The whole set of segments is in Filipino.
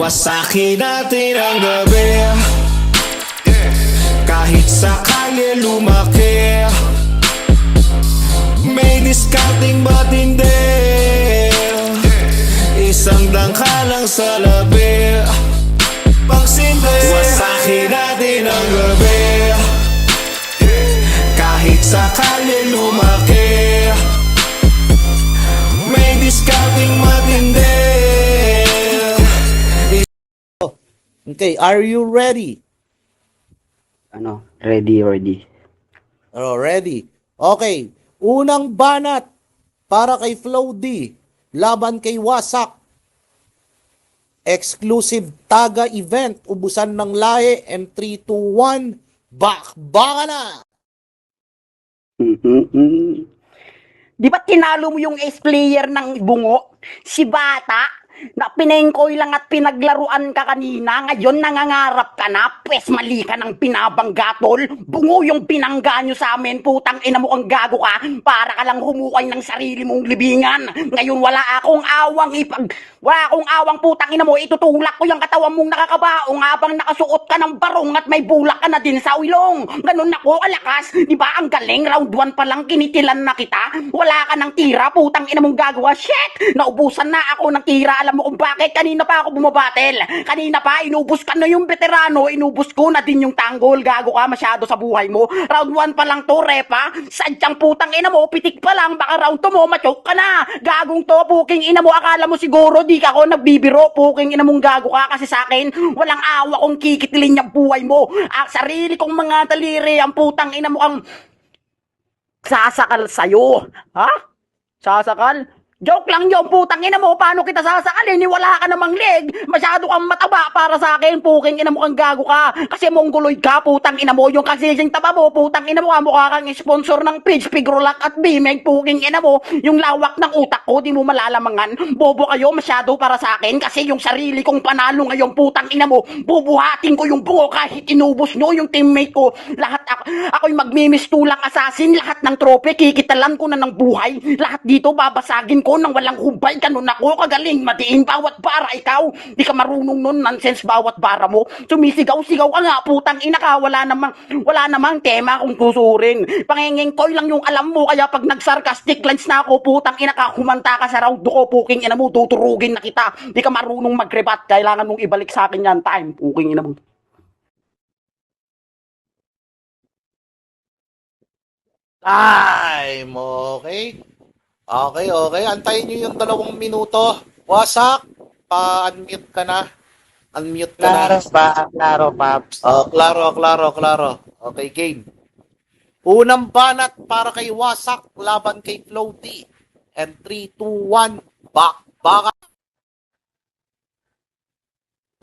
Wasakin natin ang gabi, kahit sa kalye lumaki. May discounting ba't hindi? Isang dangka lang sa labi, pang simple. Wasakin natin ang gabi, kahit sa kalye lumaki. May discounting matindi. Okay, are you ready? Ready. Oh, ready. Okay, unang banat para kay Flo D, laban kay Wasak. Exclusive Taga event, ubusan ng lahi, and 3, 2, 1, bakbaka na! Di ba tinalo mo yung ace player ng bungo? Si Bata? Na pinengkoy lang at pinaglaruan ka kanina, ngayon nangangarap ka na, pwes mali ka ng pinabanggatol. Bungo yung pinangga nyo sa amin, putang ina mo, ang gago ka, para ka lang humukay ng sarili mong libingan. Ngayon wala akong awang putang ina mo, itutulak ko yung katawan mong nakakabaong habang nakasuot ka ng barong at may bulak ka na din sa ilong. Ganun ako kalakas, di ba ang galing, round 1 pa lang kinitilan na kita, wala ka ng tira, putang ina mong gagawa, shit, naubusan na ako ng tira. Alam mo kung bakit? Kanina pa ako bumabatel. Kanina pa, inubos ka na yung veterano, inubos ko na din yung tanggol. Gago ka masyado sa buhay mo. Round 1 pa lang to, repa. Sadyang putang ina mo, pitik pa lang, baka round 2 mo, machoke ka na. Gagong to, puking ina mo, akala mo siguro di ka ako nagbibiro. Puking ina mong gago ka kasi sa akin, walang awa kong kikitilin yung buhay mo. Sarili kong mga daliri, ang putang ina mo ang sasakal sa'yo. Ha? Sasakal? Joke lang yun, putang ina mo, paano kita sasakalin? Wala ka namang leg, masyado kang mataba para sa akin, puking ina mo kang gago ka, kasi mongoloid ka, putang ina mo, yung kasising taba mo, putang ina mo, mukha kang sponsor ng Pidge, Pigrolac at Bimeg, puking ina mo, yung lawak ng utak ko, di mo malalamangan, bobo kayo, masyado para sa akin, kasi yung sarili kong panalo ngayon, putang ina mo, bubuhatin ko yung bungo kahit inubos nyo yung teammate ko, lahat ako'y magmimistulang assassin, lahat ng trope, kikitalan ko na ng buhay, lahat dito babasagin ko nang walang hubay, ganun ako kagaling matiin bawat bara. Ikaw di ka marunong nun, nonsense bawat bara mo, sumisigaw-sigaw ka nga, putang ina ka, wala namang tema kung tusurin, pangengengkoy lang yung alam mo, kaya pag nagsarcastic lines na ako, putang ina ka, kumanta ka sa round ko, puking ina mo, tuturugin na kita, di ka marunong mag-rebat, kailangan mong ibalik sa akin yan time, puking ina mo. Time, okay? Okay. Antayin nyo yung 2 minuto. Wasak, pa-unmute ka na. Unmute ka na. Klaro, Paps. Oh, klaro. Okay, game. Unang banat para kay Wasak, laban kay Flo D. And 3, 2, 1, bakbaka.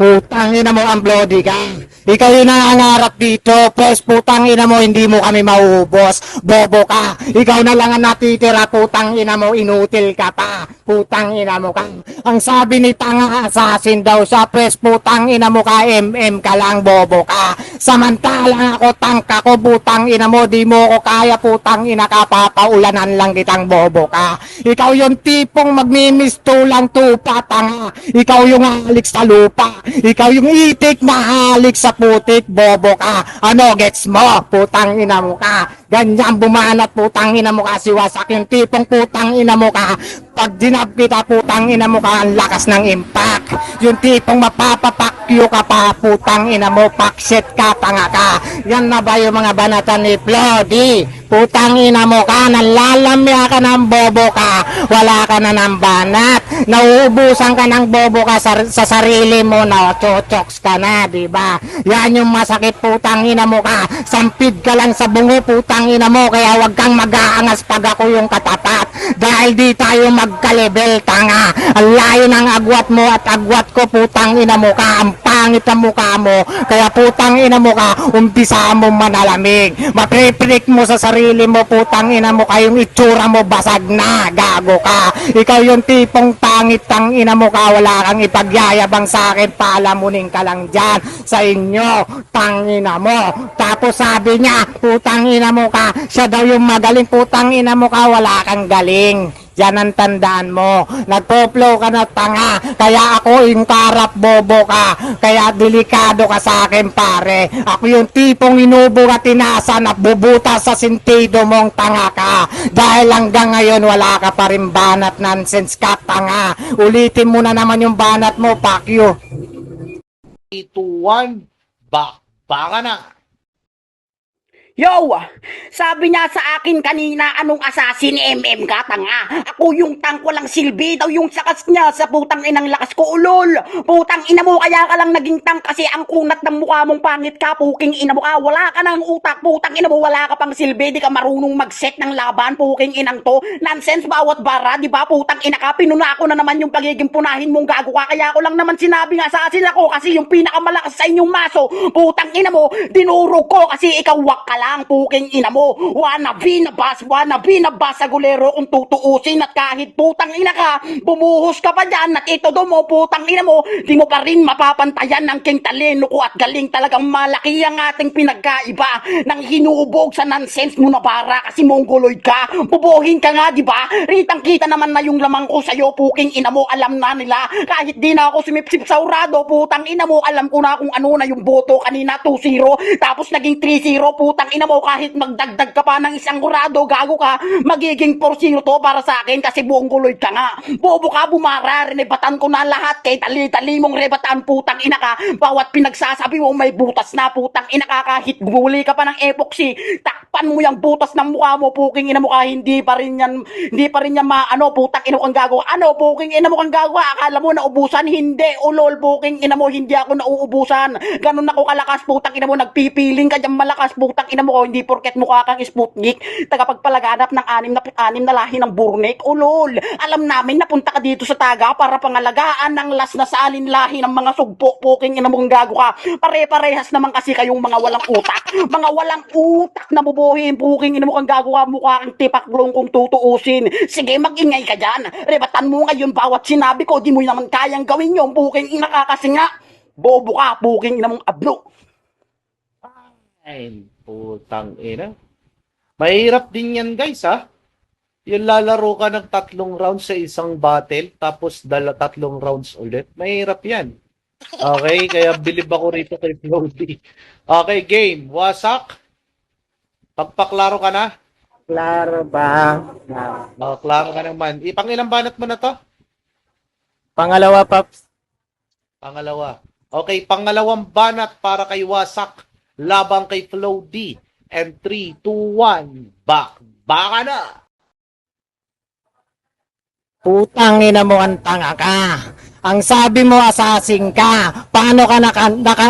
Putang ina mo, ang bloody ka. Ikaw yung nangangarap dito. Pes, putang ina mo, hindi mo kami mauubos. Bobo ka. Ikaw na lang ang natitira, putang ina mo, inutil ka pa. Putang ina mo ka. Ang sabi ni Tanga Assassin daw sa pres, putang ina mo ka, MM ka lang, bobo ka. Samantalang ako, tangka ko, putang ina mo, di mo ko kaya, putang ina ka, papaulanan lang kitang, bobo ka. Ikaw yung tipong magmimistulang tupa, Tanga. Ikaw yung halik sa lupa. Ikaw yung itik na halik sa putik, bobo ka. Ano, gets mo? Putang ina mo ka. Ganyan bumanat, putang ina mo ka, si Wasak. Yung tipong putang ina mo ka, pag dinab kita, putang ina mo ka, ang lakas ng impact. Yung tipong mapapapakyo ka pa, putang ina mo, paksit ka, tanga ka. Yan na ba yung mga banatan ni Flody? Putang ina mo ka, nalalamya ka ng bobo ka, wala ka na ng banat, nauubusan ka ng bobo ka sa sarili mo, na chochoks ka na, diba? Yan yung masakit, putang ina mo ka, sampid ka lang sa bungo, putang ina mo, kaya wag kang mag-aangas pag ako yung katapat, dahil di tayo magka-level, tanga. Ang layo ng agwat mo at agwat ko, putang ina mo ka, ang pangit ang mukha mo, kaya putang ina mo ka, umpisa mo manalamig, mapre-prick mo sa sarili mo, putang ina mo ka, yung itsura mo basag na, gago ka. Ikaw yung tipong pangit, tang ina mo ka, wala kang ipagyayabang sa akin, palamunin ka lang dyan sa inyo, tang ina mo. Tapos sabi niya, putang ina mo ka, siya daw yung magaling, putang ina mo ka, wala kang galing. Yan ang tandaan mo. Nagpo-flow ka na tanga. Kaya ako yung karap bobo ka. Kaya delikado ka sa akin pare. Ako yung tipong inubo at tinasan at bubuta sa sentido mong tanga ka. Dahil hanggang ngayon wala ka pa rin banat, nonsense ka tanga. Ulitin mo na naman yung banat mo, fuck you. 3, 2, 1, back. Baka na. Yo! Sabi niya sa akin kanina, anong assassin MM ka, tanga? Ako yung tank walang silbi, daw yung sakas niya sa putang inang lakas ko, ulol! Putang ina mo, kaya ka lang naging tank kasi ang kunat ng mukha mong pangit ka, puking ina mo ka, wala ka ng utak, putang ina mo, wala ka pang silbi, di ka marunong mag-set ng laban, puking inang to, nonsense bawat bara, di ba, putang ina ka, pinuna ko na naman yung pagiging punahin mong gago ka, kaya ko lang naman sinabing assassin ako kasi yung pinakamalakas sa inyong maso, putang ina mo, dinuro ko kasi ikaw wak ka lang, puking ina mo, wannabe na bas sa gulero kung tutuusin at kahit putang ina ka, bumuhos ka pa dyan at ito do mo, putang ina mo, di mo pa rin mapapantayan ng king talino ko at galing talagang malaki ang ating pinagkaiba ng hinubog sa nonsense mo na bara kasi mongoloid ka, bubuhin ka nga di ba? Ritang kita naman na yung lamang ko sa'yo, puking ina mo, alam na nila, kahit di na ako sumipsip sa urado, putang ina mo, alam ko na kung ano na yung boto kanina, 2-0, tapos naging 3-0, putang ina mo, kahit magdagdag ka pa ng isang urado, gago ka, magiging 4-0 to para sa akin kasi buong guloy ka nga. Bobo ka, bumara, rinebatan ko na lahat kay tali-tali mong rebatan, putang ina ka, bawat pinagsasabi mo may butas na, putang ina ka, kahit guli ka pa ng epoxy, takpan mo yung butas ng mukha mo, puking ina mo ka, hindi pa rin yan maano, putang ina mo kang gagawa, ano, puking ina mo kang gagawa, akala mo naubusan, hindi, ulol, puking ina mo, hindi ako nauubusan, ganun ako kalakas, putang ina mo, nagpipiling ka dyan malakas, putang ina mo, hindi porket mukha kang Sputnik, tagapagpalaganap ng 6 na lahi ng burnik, ulol, alam namin napunta ka dito sa taga para pangalagaan ng las na salin lahi ng mga sugpo, puking ina mo kang gago ka, pare-parehas naman kasi kayong mga walang utak na bubuhin, puking ina mo kang gago ka, mukha kang tipaklong kung tutuusin, sige mag-ingay ka dyan, rebatan mo ngayon bawat sinabi ko, di mo naman kayang gawin yung puking ina ka kasi nga, bobo ka, puking ina mong ablo. Ay, putang ina. Mahirap din yan guys ha. Yung lalaro ka ng 3 rounds sa isang battle, tapos 3 rounds ulit. Mahirap yan. Okay, kaya bilib ako rito kay Floaty. Okay, game. Wasak. Pagpaklaro ka na. Klaro ba? Klaro ka naman. Pangilang banat mo na to? Pangalawa, Paps. Pangalawa. Okay, pangalawang banat para kay Wasak. Labang kay Floaty. And 3, 2, 1, back. Baka na! Putang ina mo ang tanga ka. Ang sabi mo assassin ka. Paano ka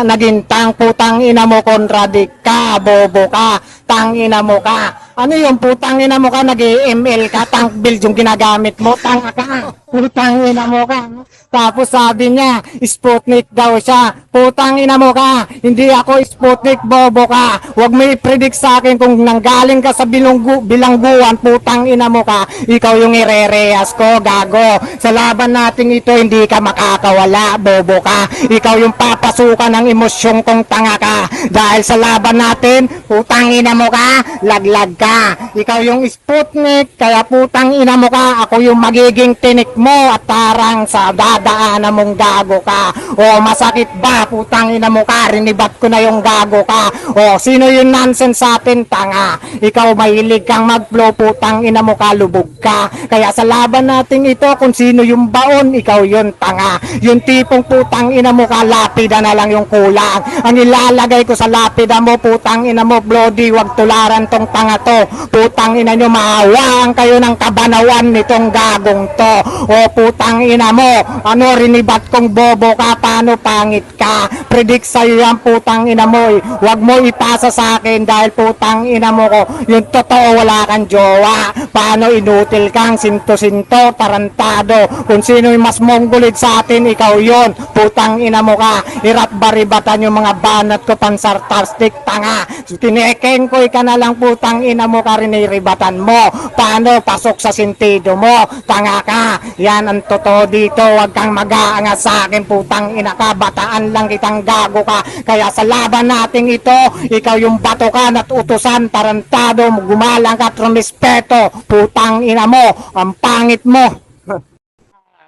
naging tang? Putang ina mo kontradik ka. Bobo ka. Tang ina mo ka. Ano yung putang ina mo ka? Nag-ML ka. Tank build yung ginagamit mo. Tanga ka. Putang ina mo ka. Tapos sabi niya, Sputnik daw siya. Putang ina mo ka. Hindi ako Sputnik, bobo ka. Huwag mo i-predict sa akin kung nanggaling ka sa bilangguan. Putang ina mo ka. Ikaw yung irereyas ko, gago. Sa laban natin ito, hindi ka makakawala, bobo ka. Ikaw yung papasukan ng emosyon kong tanga ka. Dahil sa laban natin, putang ina mo ka, laglag ka. Ikaw yung Sputnik, kaya putang ina mo ka. Ako yung magiging tinik mo at tarang sa dadaanan mong gago ka. O masakit ba, putang ina mo ka, rinibat ko na yung gago ka. O sino yung nonsense sa atin, tanga? Ikaw mahilig kang mag-flow, putang ina mo ka, lubog ka. Kaya sa laban natin ito, kung sino yung baon, ikaw yun, tanga. Yung tipong putang ina mo ka, lapida na lang yung kulang. Ang ilalagay ko sa lapida mo, putang ina mo, Bloody, wag tularan tong tanga to. Putang ina nyo, maawaan kayo ng kabanawan nitong gagong to. O putang ina mo, ano, rinibat kong bobo ka, paano pangit ka? Predict sa'yo yan, putang ina mo, wag mo ipasa sa akin dahil putang ina mo ko, yung totoo wala kang jowa. Paano inutil kang sinto-sinto, tarantado. Kung sino yung mas mongolid sa atin, ikaw yon. Putang ina mo ka, irat baribatan yung mga banat ko, pansartastic, tanga. Tinekeng ko ka na lang, putang ina mo ka, riniribatan mo. Paano, pasok sa sentido mo, tanga ka. Yan ang totoo dito, huwag kang mag-aangas sa akin, putang ina ka, bataan lang kitang gago ka. Kaya sa laban nating ito, ikaw yung bato ka at utusan, tarantado, gumalang ka at rumispeto, putang ina mo, ang pangit mo.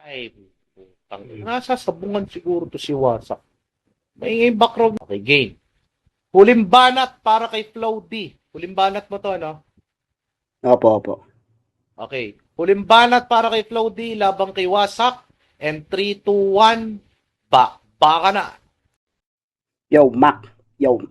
Ay, putang. Nasa sabungan siguro to si Wasak. May background. Okay, game. Huling banat para kay Flow D. Huling banat mo to, no? Opo, opo. Okay. Huling banat para kay Flow D, labang kay Wasak. And 3, 2, 1, baka na. Yo, Mac. Yo.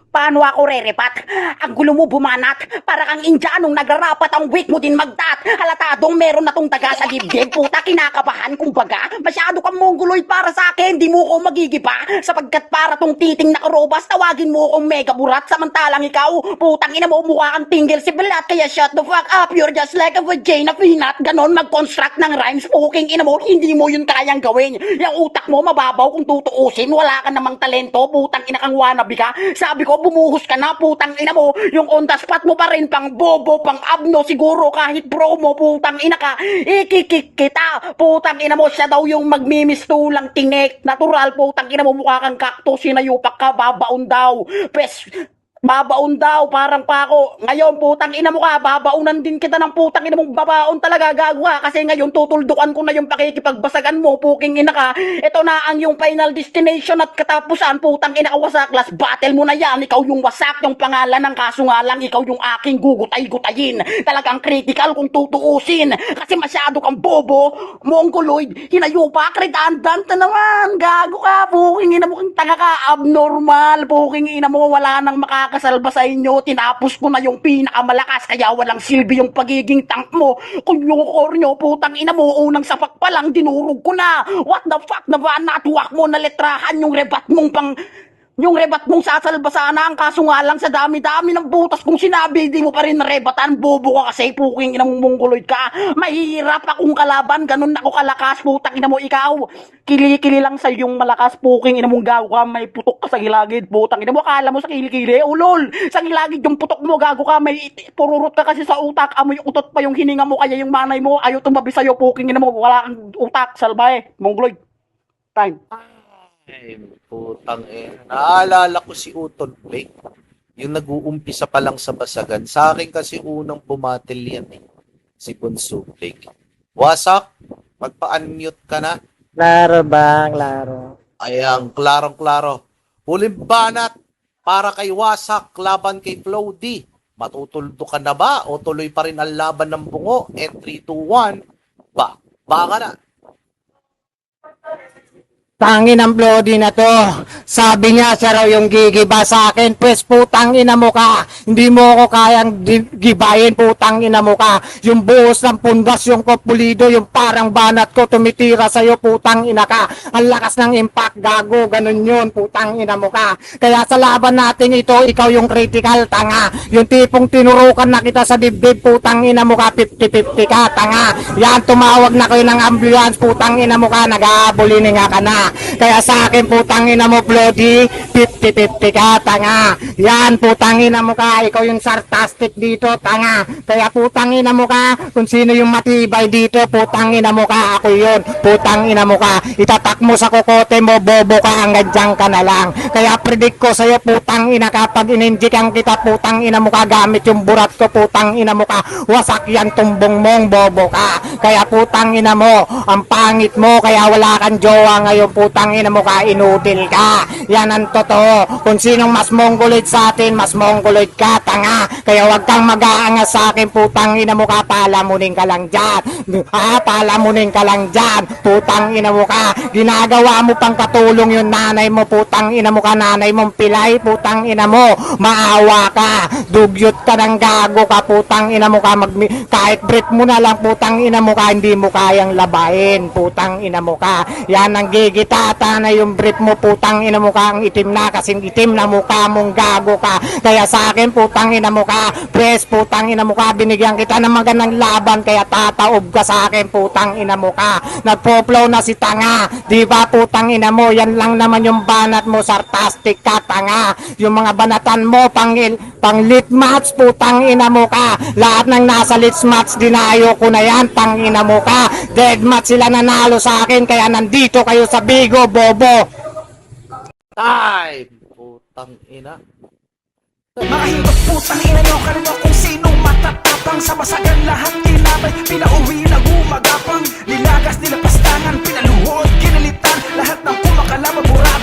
Paano ako rerepat? Ang gulo mo bumanat. Para kang Indianong nagrarapat ang week mo din magdat. Halatadong meron na tong taga sa dibdib. Puta, kinakabahan kumbaga. Masyado kang mongoloid para sa akin. Di mo ko magigiba. Sapagkat para tong titing na karobas, tawagin mo akong mega burat. Samantalang ikaw, putang ina mo, mukha kang tinggil si Belat. Kaya shut the fuck up. You're just like a vagina peanut. Ganon mag-construct ng rhymes. Puking ina mo, hindi mo yun kayang gawin. Yung utak mo mababaw kung tutuusin. Wala ka namang talento. Putang ina kang wannabe ka. Sabi ko, bumuhos ka na, putang ina mo, yung on the spot mo pa rin, pang bobo, pang abno, siguro kahit promo, putang ina ka, ikikik kita, putang ina mo, siya daw yung magmimistulang tinik, natural, putang ina mo, mukha kang kakto, sinayupak ka, babaon daw, babaon daw, parang pako. Ngayon, putang ina mo ka, babaunan din kita ng putang ina mong babaon talaga, gago ka. Kasi ngayon, tutuldukan ko na yung pakikipagbasagan mo, puking ina ka. Ito na ang yung final destination at katapusan, putang ina ka, wasak. Last battle mo na yan, ikaw yung wasak, yung pangalan ng kaso nga lang, ikaw yung aking gugutay-gutayin. Talagang critical kung tutuusin. Kasi masyado kang bobo, mongoloid, hinayupak, redundant na naman, gago ka, puking ina mo, kang tanga ka, abnormal, puking ina mo, wala nang makakasalba sa inyo, tinapos ko na yung pinakamalakas, kaya walang silbi yung pagiging tank mo. Kung yung core nyo, putang ina mo, unang sapak pa lang, dinurog ko na. What the fuck, natuwak mo na letrahan yung rebat mong sasalba sana, ang kaso nga lang sa dami-dami ng butas kung sinabi, di mo pa rin narebatan, bobo ka kasi, puking ina mong mongoloid ka. Mahirap akong kalaban, ganun ako kalakas, putang ina mo, ikaw. Kili-kili lang sa yung malakas, puking ina mong gago ka, may putok ka sa gilagid, putang ina mo, akala mo sa kilikili, ulol, sa gilagid yung putok mo, gago ka, may pururot ka kasi sa utak, amoy utot pa yung hininga mo, kaya yung manay mo, ayaw tumabi sa'yo, puking ina mo, wala kang utak, salbahe, mongoloid. Time. Ay, putang naalala ko si Uton Blake. Yung nag-uumpisa pa lang sa basagan. Sa akin kasi unang bumatil yan eh. Si Bunso Blake. Wasak, magpa-unmute ka na. Klaro bang, klaro. Ayan, klarong-klaro. Huling banat para kay Wasak, laban kay Flow D. Matutuldo ka na ba o tuloy pa rin ang laban ng bungo? And 3, 2, 1, baka na. Tangin ang Bloody na to. Sabi niya siya raw yung gigiba sa akin. Pues putang ina mo ka. Hindi mo ako kayang gibayin, putang ina mo ka. Yung buhos ng pundas, yung populido, yung parang banat ko tumitira sa'yo, putang ina ka. Ang lakas ng impact, gago. Ganun yun, putang ina mo ka. Kaya sa laban natin ito, ikaw yung critical, tanga. Yung tipong tinurukan na kita sa dibdib, putang ina mo ka, 50-50 ka, tanga. Yan, tumawag na kayo ng ambulance, putang ina mo ka, nag-aabulini nga ka na. Kaya sa akin, putang ina mo, Bloody, 50-50 ka, tanga. Yan, putang ina mo ka, ikaw yung sarcastic dito, tanga. Kaya putang ina mo ka, kung sino yung matibay dito, putang ina mo ka, ako yun, putang ina mo ka. Itatak mo sa kokote mo, bobo ka, hanggang dyan ka na lang. Kaya predict ko sa'yo, putang ina ka, pag ininjikan kita, putang ina mo ka, gamit yung burat ko, putang ina mo ka, wasak yan tumbong mong, bobo ka. Kaya putang ina mo, ang pangit mo, kaya wala kang jowa ngayon, putang ina mo ka, inutil ka. Yan ang totoo. Kung sinong mas mongoloid sa atin, mas mongoloid ka, tanga. Kaya wag kang mag-aangas sa akin, putang ina mo ka, palamunin ka lang dyan. Ha, palamunin ka lang dyan, putang ina mo ka. Ginagawa mo pang katulong yung nanay mo, putang ina mo ka, nanay mong pilay, putang ina mo. Maawa ka, dugyot ka ng gago ka, putang ina mo ka, kahit breath mo na lang, putang ina mo ka, hindi mo kayang labahin, putang ina mo ka. Yan ang gigitata na yung brief mo, putang ina mo ka. mukha ang itim na, kasing itim na mukha mong gago ka. Kaya sa akin, putang ina mo ka, pres, putang ina mo ka, binigyan kita ng magandang laban, kaya tataob ka sa akin, putang ina mo ka. Nagpo-flow na si tanga, di ba putang ina mo, yan lang naman yung banat mo, sarcastic ka, tanga. Yung mga banatan mo, pang lit match, putang ina mo ka. Lahat ng nasa lit match, dinayo ko na yan, tang ina mo ka. Dead match sila nanalo sa akin, kaya nandito kayo sa Bigo, bobo. Time! Putang ina. Mga hindot putang ina nyo, kanino kung sinong matatapang. Sa masagan lahat tinapay, pinauwi na gumagapang. Nilagas, nilapastangan, pinaluhod, kinalitan. Lahat ng kumakalaban, mura